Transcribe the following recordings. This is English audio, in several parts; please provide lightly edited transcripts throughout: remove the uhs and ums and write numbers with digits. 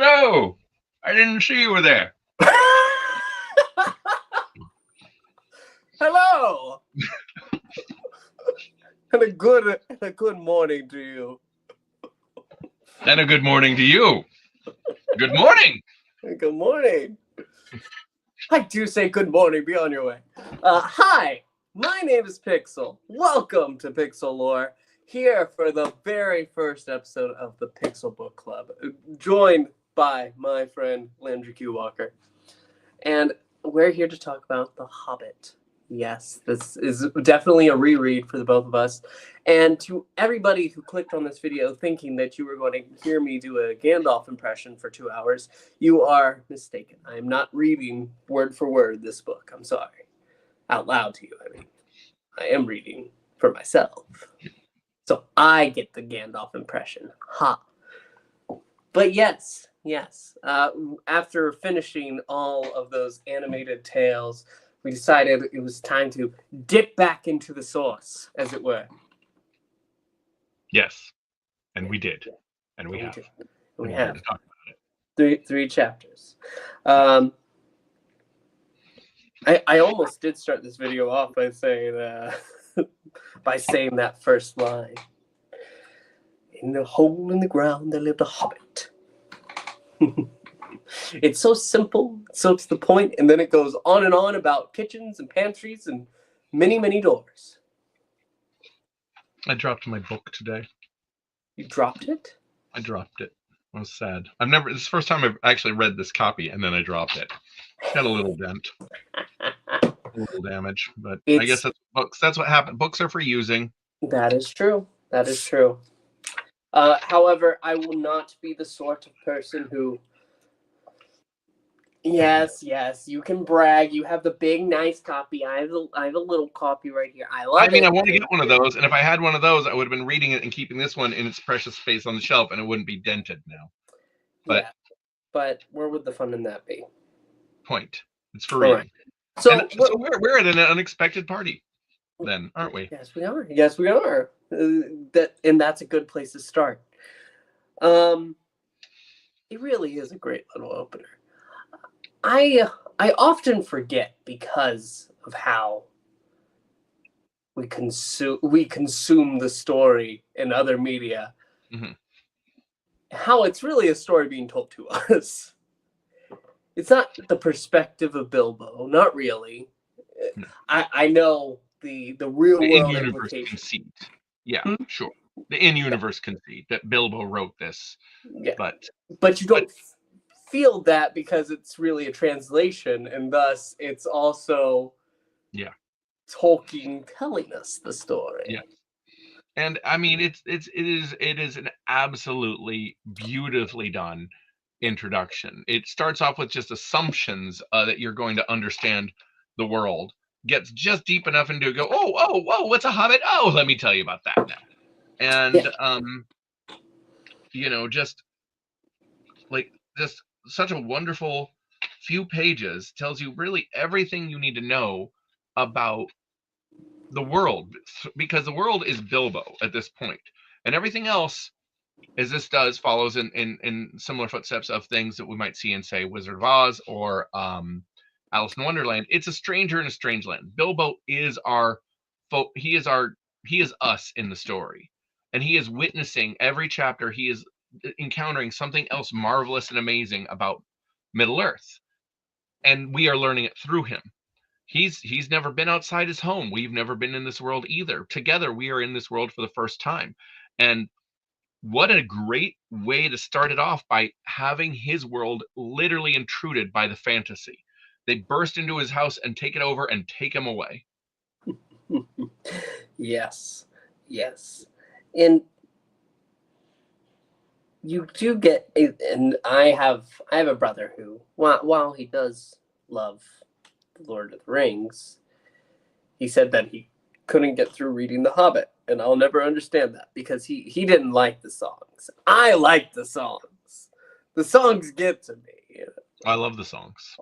Hello. I didn't see you were there. Hello. and a good morning to you. And a good morning to you. Good morning. Good morning. I do say good morning. Be on your way. Hi, my name is Pixel. Welcome to Pixel Lore. Here for the very first episode of the Pixel Book Club, joined by my friend Landry Walker. And we're here to talk about The Hobbit. Yes, this is definitely a reread for the both of us. And to everybody who clicked on this video thinking that you were going to hear me do a Gandalf impression for 2 hours, you are mistaken. I am not reading word for word this book. I'm sorry. Out loud to you, I mean. I am reading for myself. So I get the Gandalf impression. Ha. But yes. After finishing all of those animated tales, we decided it was time to dip back into the source, as it were. Yes, and we did, and we have. We have to talk about it. Three chapters. I almost did start this video off by saying that first line. In the hole in the ground there lived a hobbit. It's so simple, so to the point, and then it goes on and on about kitchens and pantries and many, many doors. I dropped my book today. You dropped it? I dropped it. I was sad. This is the first time I've actually read this copy, and then I dropped it. Got a little dent. A little damage, but I guess that's books. That's what happened. Books are for using. That is true. However, I will not be the sort of person who... Yes, you can brag. You have the big, nice copy. I have a little copy right here. I want to get one of those, and if I had one of those, I would have been reading it and keeping this one in its precious space on the shelf, and it wouldn't be dented now. But where would the fun in that be? Point. It's for reading. Right. So we're at an unexpected party, then, aren't we? Yes, we are. That's a good place to start. It really is a great little opener. I often forget, because of how we consume the story in other media, how it's really a story being told to us. It's not the perspective of Bilbo, not really. No. I know the real world in-universe conceit. Yeah, sure. The in-universe conceit that Bilbo wrote this. Yeah. But you don't feel that because it's really a translation, and thus it's also Tolkien telling us the story. Yeah. And I mean, it is an absolutely beautifully done introduction. It starts off with just assumptions that you're going to understand the world. Gets just deep enough into it, go, whoa, what's a hobbit? Oh, let me tell you about that now. And just such a wonderful few pages tells you really everything you need to know about the world, because the world is Bilbo at this point, and everything else, as this does, follows in similar footsteps of things that we might see in, say, Wizard of Oz or Alice in Wonderland. It's a stranger in a strange land. Bilbo is he is us in the story, and he is witnessing every chapter. He is encountering something else marvelous and amazing about Middle-earth, and we are learning it through him. He's never been outside his home. We've never been in this world either. Together, we are in this world for the first time. And what a great way to start it off, by having his world literally intruded by the fantasy. They burst into his house and take it over and take him away. Yes. And you do get, and I have a brother who, while he does love The Lord of the Rings, he said that he couldn't get through reading The Hobbit, and I'll never understand that, because he didn't like the songs. I like the songs. The songs get to me. I love the songs.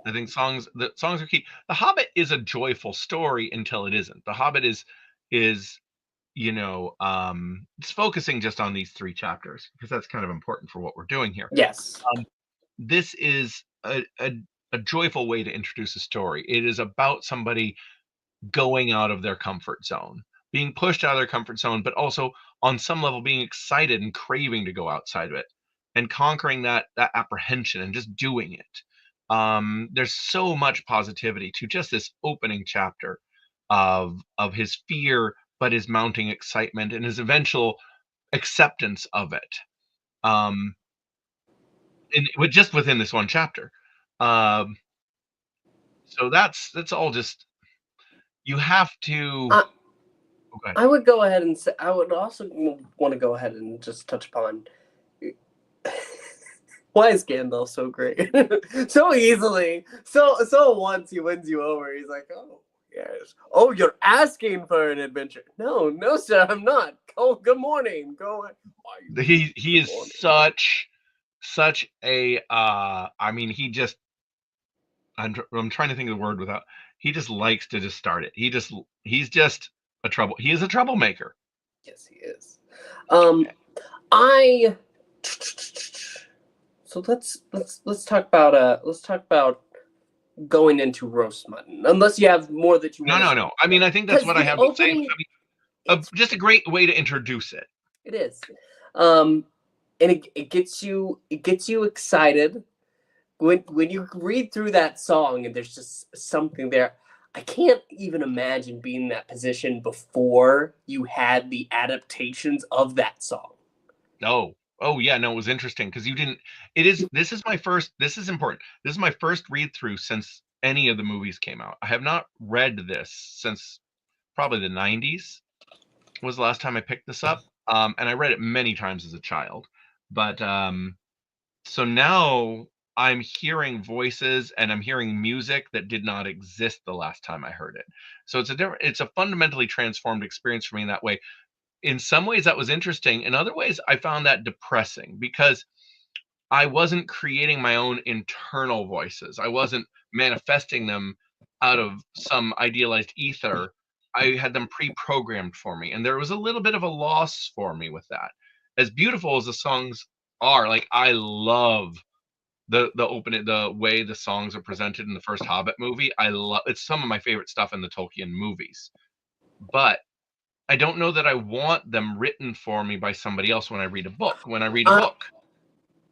I think the songs are key. The Hobbit is a joyful story until it isn't. The Hobbit is it's focusing just on these 3 chapters because that's kind of important for what we're doing here. Yes. This is a joyful way to introduce a story. It is about somebody going out of their comfort zone, being pushed out of their comfort zone, but also on some level being excited and craving to go outside of it and conquering that apprehension and just doing it. There's so much positivity to just this opening chapter of his fear, but his mounting excitement and his eventual acceptance of it. Just within this one chapter. So that's all just you have to. Uh, Okay. I would go ahead and say, I would also want to go ahead and just touch upon why is Gandalf so great? So easily. So once he wins you over, he's like, oh, yes. Oh, you're asking for an adventure. No, sir, I'm not. Oh, good morning. Go ahead. He is such a I mean, I'm trying to think of the word without he just likes to just start it. He's just he is a troublemaker. Yes, he is. I So let's talk about going into roast mutton. Unless you have more that you want to say. No. I mean, I think that's what I have to say. I mean, just a great way to introduce it. It is. And it gets you excited when you read through that song and there's just something there. I can't even imagine being in that position before you had the adaptations of that song. Oh yeah, no, it was interesting because you didn't. This is important. This is my first read through since any of the movies came out. I have not read this since probably the 90s was the last time I picked this up. And I read it many times as a child. But so now I'm hearing voices and I'm hearing music that did not exist the last time I heard it. So it's a fundamentally transformed experience for me in that way. In some ways that was interesting. In other ways, I found that depressing because I wasn't creating my own internal voices. I wasn't manifesting them out of some idealized ether. I had them pre-programmed for me, and there was a little bit of a loss for me with that. As beautiful as the songs are, like I love the way the songs are presented in the first Hobbit movie. I love it's some of my favorite stuff in the Tolkien movies. But I don't know that I want them written for me by somebody else when I read a book.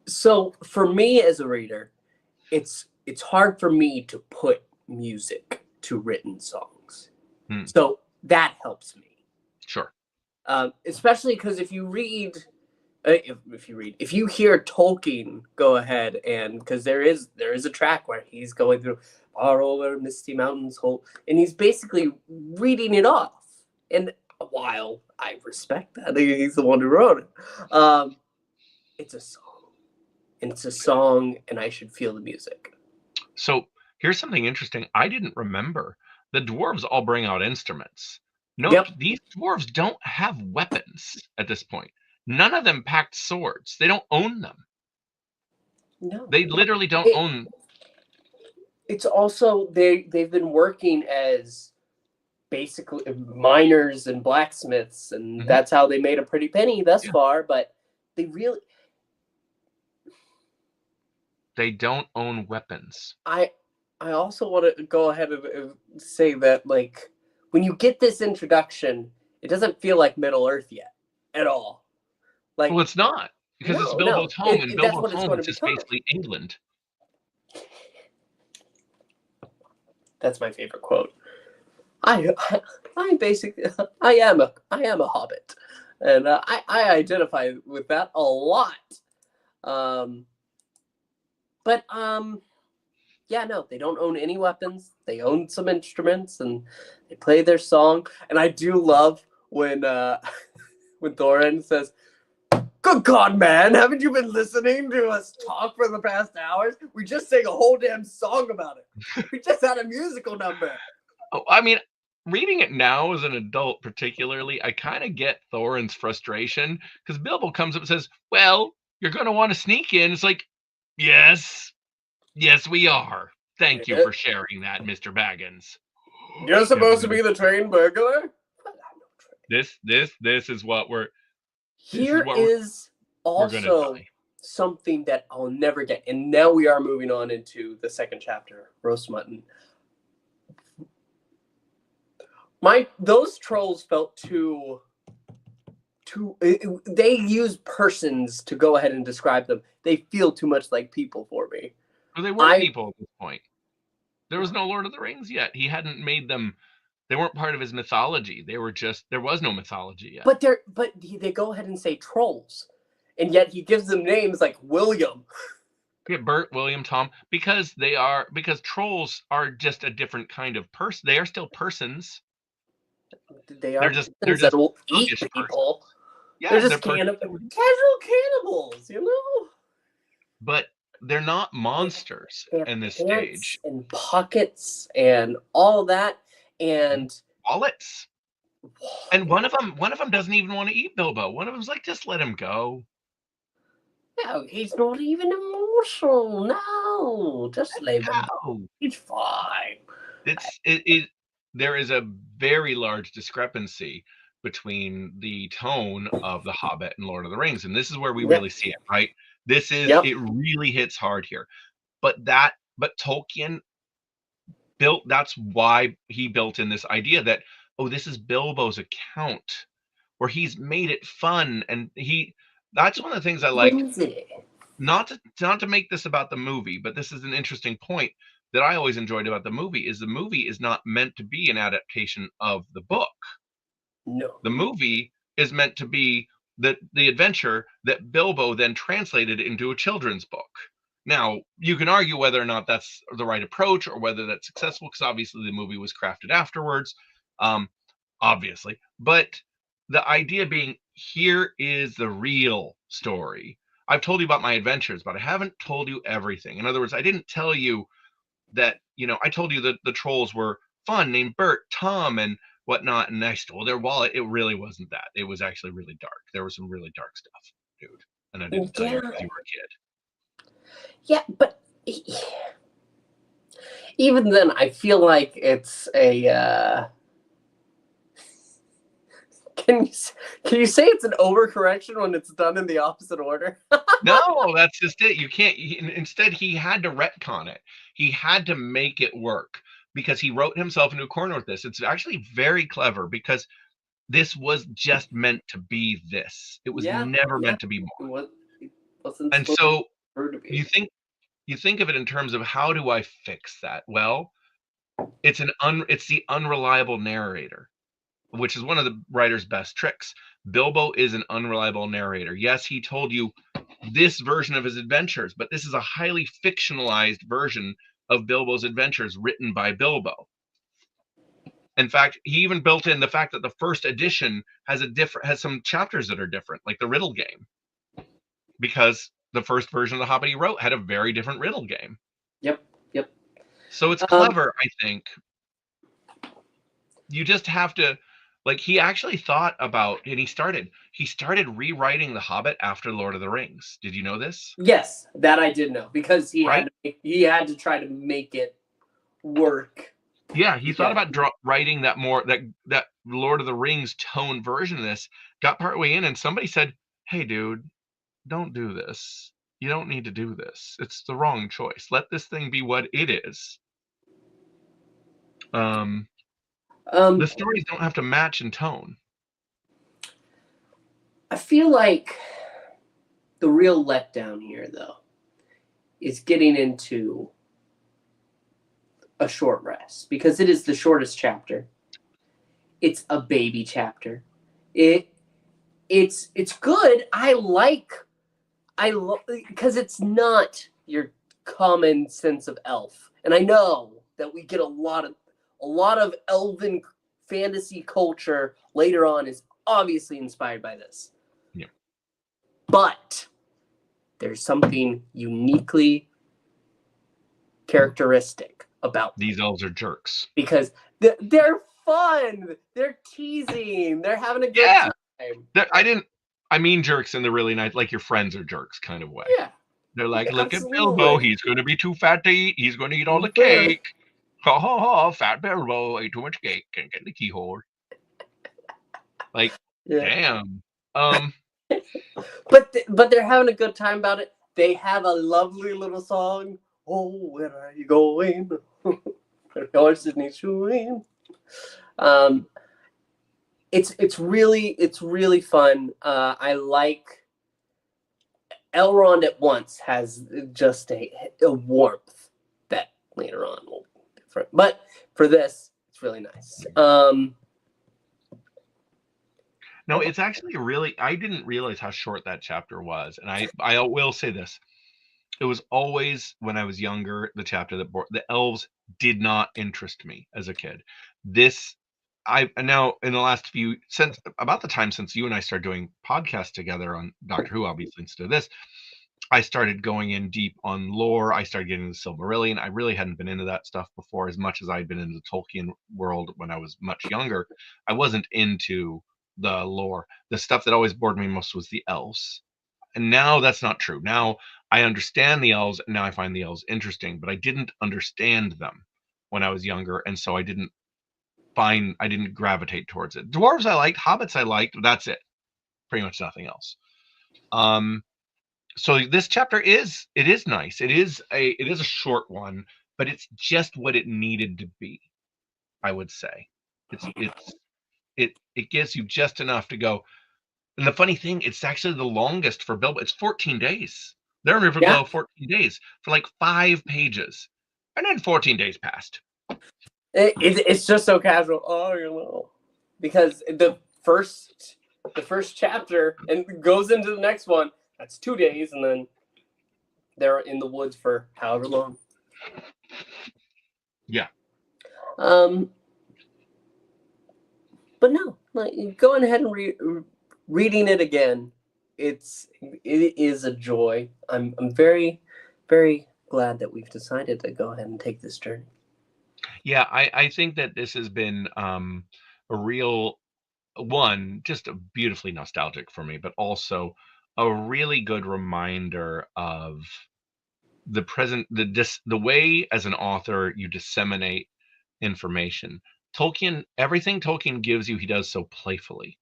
So for me as a reader, it's hard for me to put music to written songs. So that helps me. Sure. Especially because if you hear Tolkien go ahead and because there is a track where he's going through far over misty mountains and he's basically reading it off. And while I respect that, he's the one who wrote it. It's a song. It's a song, and I should feel the music. So here's something interesting. I didn't remember. The dwarves all bring out instruments. No, Yep. These dwarves don't have weapons at this point. None of them packed swords. They don't own them. No. They literally don't own. It's also they've been working as basically miners and blacksmiths, and that's how they made a pretty penny thus far. But they don't own weapons. I also want to go ahead and say that, like, when you get this introduction, it doesn't feel like Middle Earth yet at all. Like, well, it's not because it's Bilbo's home, and Bilbo's home is just basically England. That's my favorite quote. I am a hobbit, and I identify with that a lot. But yeah, no, they don't own any weapons. They own some instruments, and they play their song. And I do love when Thorin says, "Good God, man, haven't you been listening to us talk for the past hours? We just sang a whole damn song about it. We just had a musical number." Oh, I mean, reading it now as an adult, particularly, I kind of get Thorin's frustration because Bilbo comes up and says, "Well, you're going to want to sneak in." It's like, yes, we are. Thank you for sharing that, Mr. Baggins. You're supposed to be the train burglar? This is what we're Here is we're gonna also die. something that I'll never get. And now we are moving on into the second chapter, roast mutton. Those trolls felt too they use persons to go ahead and describe them. They feel too much like people for me. Well, they were people at this point. There was no Lord of the Rings yet. He hadn't made them. They weren't part of his mythology. They were just, there was no mythology yet. But they go ahead and say trolls, and yet he gives them names like William. Yeah, Bert, William, Tom, because trolls are just a different kind of person. They are still persons. They're just that will eat people. Yeah, they're just casual cannibals, you know. But they're not monsters in this stage. And pockets and all that, and wallets. And one of them doesn't even want to eat Bilbo. One of them's like, just let him go. No, he's not even a morsel. No, just leave him. He's fine. There is a very large discrepancy between the tone of The Hobbit and Lord of the Rings, and this is where we really see it, right? This is it really hits hard here. But Tolkien built, that's why he built in this idea that, oh, this is Bilbo's account, where he's made it fun, and that's one of the things I like. Not to make this about the movie, but this is an interesting point that I always enjoyed about the movie is not meant to be an adaptation of the book. No. The movie is meant to be the adventure that Bilbo then translated into a children's book. Now, you can argue whether or not that's the right approach or whether that's successful, because obviously the movie was crafted afterwards, obviously. But the idea being, here is the real story. I've told you about my adventures, but I haven't told you everything. In other words, I didn't tell you that, I told you that the trolls were fun, named Bert, Tom, and whatnot, and I stole their wallet. It really wasn't that. It was actually really dark. There was some really dark stuff, dude. And I didn't tell you because you were a kid. Yeah, but even then, I feel like it's a. Can you say it's an overcorrection when it's done in the opposite order? No, that's just it. You can't. Instead, he had to retcon it. He had to make it work because he wrote himself into a corner with this. It's actually very clever because this was just meant to be this. It was never meant to be more. And so you think of it in terms of, how do I fix that? Well, it's the unreliable narrator, which is one of the writer's best tricks. Bilbo is an unreliable narrator. Yes, he told you this version of his adventures, but this is a highly fictionalized version of Bilbo's adventures written by Bilbo. In fact, he even built in the fact that the first edition has some chapters that are different, like the riddle game, because the first version of The Hobbit he wrote had a very different riddle game. Yep. So it's clever, I think. You just have to, he actually thought about, and he started rewriting The Hobbit after Lord of the Rings. Did you know this? Yes, that I did know, because he had to try to make it work. Yeah, he thought about writing that Lord of the Rings tone version of this, got partway in, and somebody said, hey, dude, don't do this. You don't need to do this. It's the wrong choice. Let this thing be what it is. The stories don't have to match in tone. I feel like the real letdown here, though, is getting into a short rest, because it is the shortest chapter. It's a baby chapter. It's good. I love, because it's not your common sense of elf, and I know that we get a lot of elven fantasy culture later on is obviously inspired by this. Yeah. But there's something uniquely characteristic about these elves are jerks, because they're fun. They're teasing. They're having a good time. I mean jerks in the really nice, like your friends are jerks kind of way. Yeah. They're like, look at Bilbo. He's going to be too fat to eat. He's going to eat all the cake. Ha ha ha! Fat Bilbo ate too much cake. Can't get the keyhole. Like, Yeah. damn. But they're having a good time about it. They have a lovely little song. Oh, where are you going? The horses need shoeing. It's really fun. I like Elrond at once has just a warmth that later on will be different. But for this, it's really nice. No, it's actually really, I didn't realize how short that chapter was. And I will say this. It was always, when I was younger, the chapter that the elves did not interest me as a kid. This, I now in the last few, since about the time since you and I started doing podcasts together on Doctor Who, obviously instead of this, I started going in deep on lore. I started getting into Silmarillion. I really hadn't been into that stuff before as much as I'd been into the Tolkien world when I was much younger. I wasn't into the lore. The stuff that always bored me most was the elves. And now that's not true. Now I understand the elves, and now I find the elves interesting, but I didn't understand them when I was younger, and so I didn't gravitate towards it. Dwarves I liked, hobbits I liked, that's it. Pretty much nothing else. So this chapter is nice. It is a short one, but it's just what it needed to be, I would say. It gives you just enough to go. And the funny thing, it's actually the longest for Bilbo. It's 14 days. They're in Riverglow 14 days for like 5 pages. And then 14 days passed. It's just so casual. Oh, you know, because the first chapter and goes into the next one. That's 2 days, and then they're in the woods for however long. Yeah. But no, like going ahead and reading it again, it is a joy. I'm very, very glad that we've decided to go ahead and take this journey. Yeah, I think that this has been a real one, just beautifully nostalgic for me, but also a really good reminder of the present, the way as an author you disseminate information. Tolkien, everything Tolkien gives you, he does so playfully.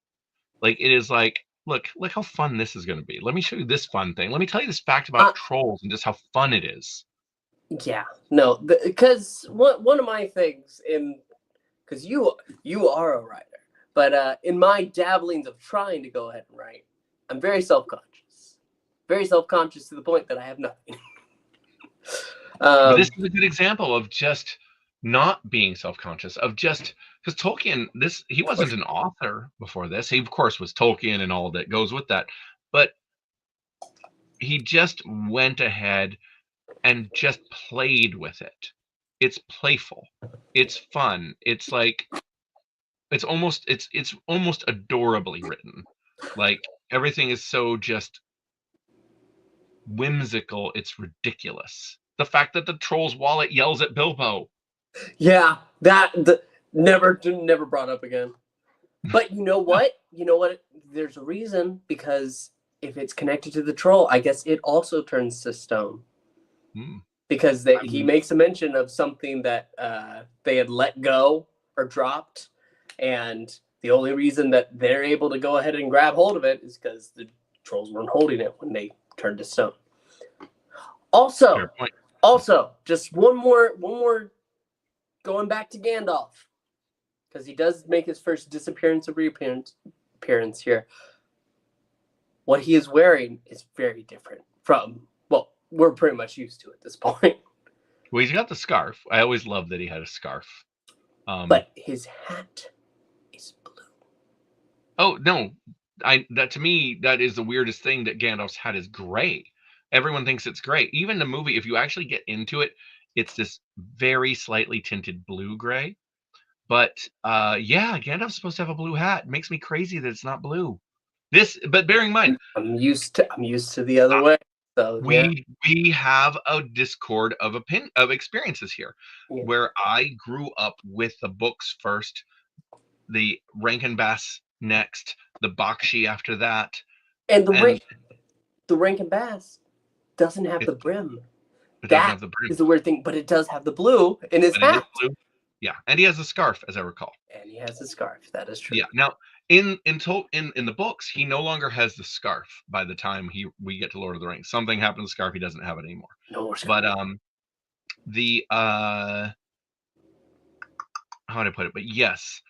Like it is like, look how fun this is going to be. Let me show you this fun thing. Let me tell you this fact about trolls and just how fun it is. Yeah, no, because one of my things because you are a writer, but in my dabblings of trying to go ahead and write, I'm very self-conscious to the point that I have nothing. But this is a good example of just not being self-conscious, of just because Tolkien, he wasn't an author before this. He of course was Tolkien and all that goes with that, but he just went ahead and just played with it. It's playful. It's fun. It's like it's almost adorably written. Like everything is so just whimsical, it's ridiculous. The fact that the troll's wallet yells at Bilbo. Yeah, never brought up again. But you know what? There's a reason, because if it's connected to the troll, I guess it also turns to stone. Because he makes a mention of something that they had let go or dropped, and the only reason that they're able to go ahead and grab hold of it is because the trolls weren't holding it when they turned to stone. Also, just one more going back to Gandalf, because he does make his first disappearance or reappearance here. What he is wearing is very different from what we're pretty much used to at this point. Well, he's got the scarf. I always loved that he had a scarf. But his hat is blue. Oh no, that to me that is the weirdest thing, that Gandalf's hat is gray. Everyone thinks it's gray. Even the movie, if you actually get into it, it's this very slightly tinted blue gray. But yeah, Gandalf's supposed to have a blue hat. It makes me crazy that it's not blue. But bearing in mind, I'm used to the other way. So we have a discord of experiences here, where I grew up with the books first, the Rankin Bass next, the Bakshi after that, and the Rankin Bass doesn't have the brim. It doesn't have the brim. Is the weird thing, but it does have the blue in his hat. Yeah, and he has a scarf, as I recall. And he has a scarf. That is true. Yeah. Now, in the books, he no longer has the scarf by the time we get to Lord of the Rings. Something happened to the scarf, he doesn't have it anymore. No more But scarf. the how do I put it? But yes,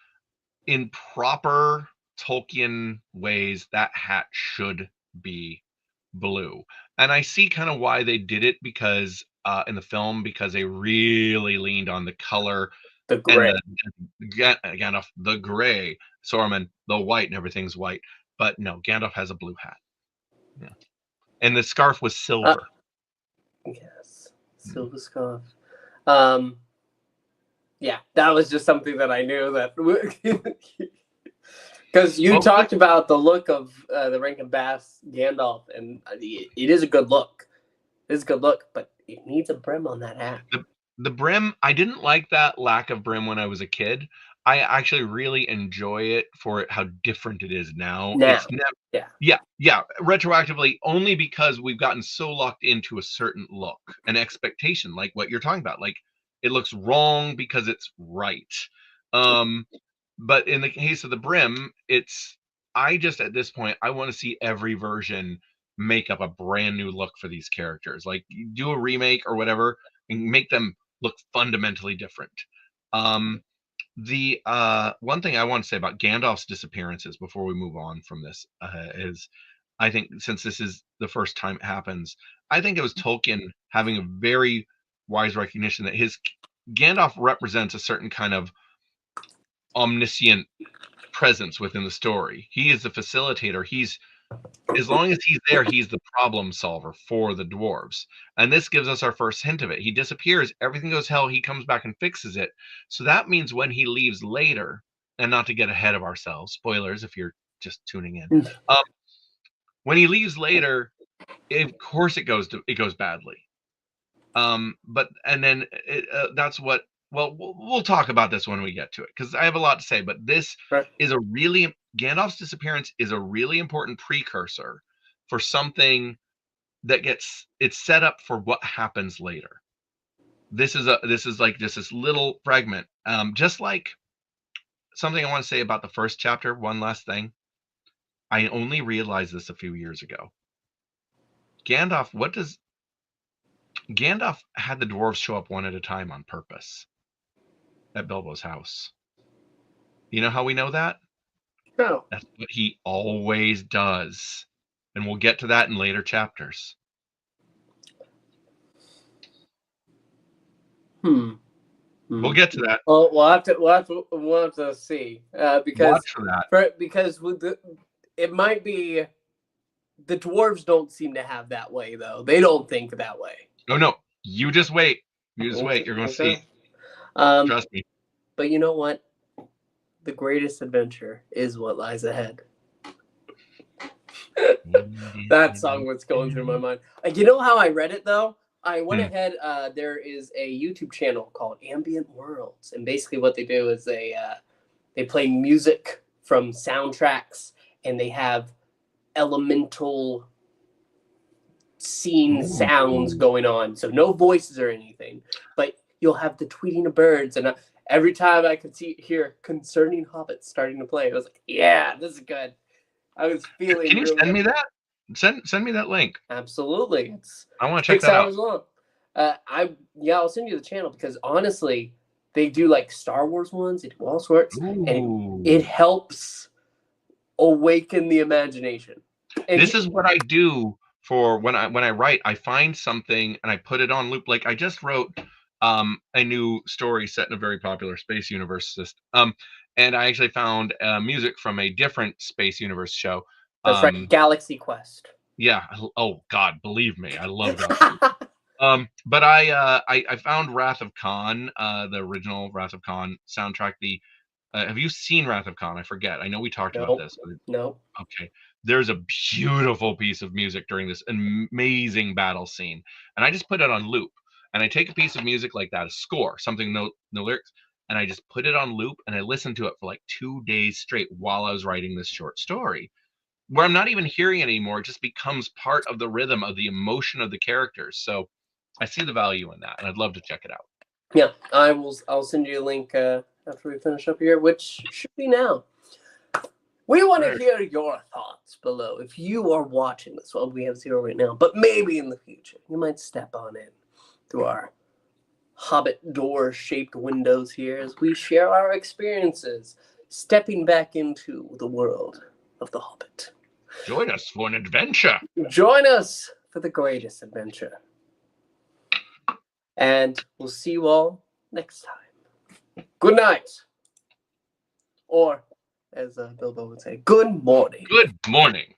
in proper Tolkien ways, that hat should be blue. And I see kind of why they did it, because in the film, because they really leaned on the color The and gray. Gandalf, the gray, Saruman, the white, and everything's white. But no, Gandalf has a blue hat. Yeah. And the scarf was silver. Yes, silver scarf. Yeah, that was just something that I knew that because you talked about the look of the Rankin Bass Gandalf, and it is a good look. It is a good look, but it needs a brim on that hat. The brim, I didn't like that lack of brim when I was a kid. I actually really enjoy it for how different it is now. It's never, yeah, retroactively, only because we've gotten so locked into a certain look, an expectation, like what you're talking about. Like, it looks wrong because it's right. But in the case of the brim, I just, at this point, I want to see every version make up a brand new look for these characters. Like, do a remake or whatever and make them look fundamentally different. The one thing I want to say about Gandalf's disappearances before we move on from this is, I think, since this is the first time it happens, I think it was Tolkien having a very wise recognition that Gandalf represents a certain kind of omniscient presence within the story. He is the facilitator. As long as he's there, he's the problem solver for the dwarves. And this gives us our first hint of it. He disappears, everything goes hell, he comes back and fixes it. So that means when he leaves later, and not to get ahead of ourselves, spoilers if you're just tuning in, when he leaves later, of course it goes badly. That's what. Well, we'll talk about this when we get to it, because I have a lot to say. But this is Gandalf's disappearance is a really important precursor for something that it's set up for what happens later. This is like just this little fragment. Just like something I want to say about the first chapter. One last thing. I only realized this a few years ago. Gandalf had the dwarves show up one at a time on purpose at Bilbo's house. You know how we know that? No. That's what he always does. And we'll get to that in later chapters. We'll get to that. Well, we'll have to see because watch for that. Because it might be the dwarves don't seem to have that way though. They don't think that way. Oh no, you just wait. You're going to see. Trust me. But you know what? The greatest adventure is what lies ahead. That song was going through my mind. You know how I read it though? I went ahead. There is a YouTube channel called Ambient Worlds, and basically what they do is they play music from soundtracks, and they have elemental scene sounds going on. So no voices or anything, but you'll have the tweeting of birds, and every time I could hear Concerning Hobbit starting to play, I was like, "Yeah, this is good." I was feeling. Can you send me that? Send me that link. Absolutely. I want to check that out. 6 hours long. I'll send you the channel, because honestly, they do like Star Wars ones, they do all sorts, and it helps awaken the imagination. And this is what I do for when I write. I find something and I put it on loop. Like, I just wrote a new story set in a very popular space universe system. And I actually found music from a different space universe show. That's right, Galaxy Quest. Yeah. Oh God, believe me, I love that. But I found Wrath of Khan, the original Wrath of Khan soundtrack. Have you seen Wrath of Khan? I forget. I know we talked about this. No. Okay. There's a beautiful piece of music during this amazing battle scene, and I just put it on loop. And I take a piece of music like that, a score, something no lyrics, and I just put it on loop, and I listened to it for like 2 days straight while I was writing this short story, where I'm not even hearing it anymore. It just becomes part of the rhythm of the emotion of the characters. So I see the value in that, and I'd love to check it out. Yeah, I'll send you a link after we finish up here, which should be now. We want to Right. hear your thoughts below. If you are watching this, well, we have 0 right now, but maybe in the future, you might step on in through our Hobbit door-shaped windows here as we share our experiences stepping back into the world of the Hobbit. Join us for an adventure. Join us for the greatest adventure. And we'll see you all next time. Good night. Or, as Bilbo would say, good morning. Good morning.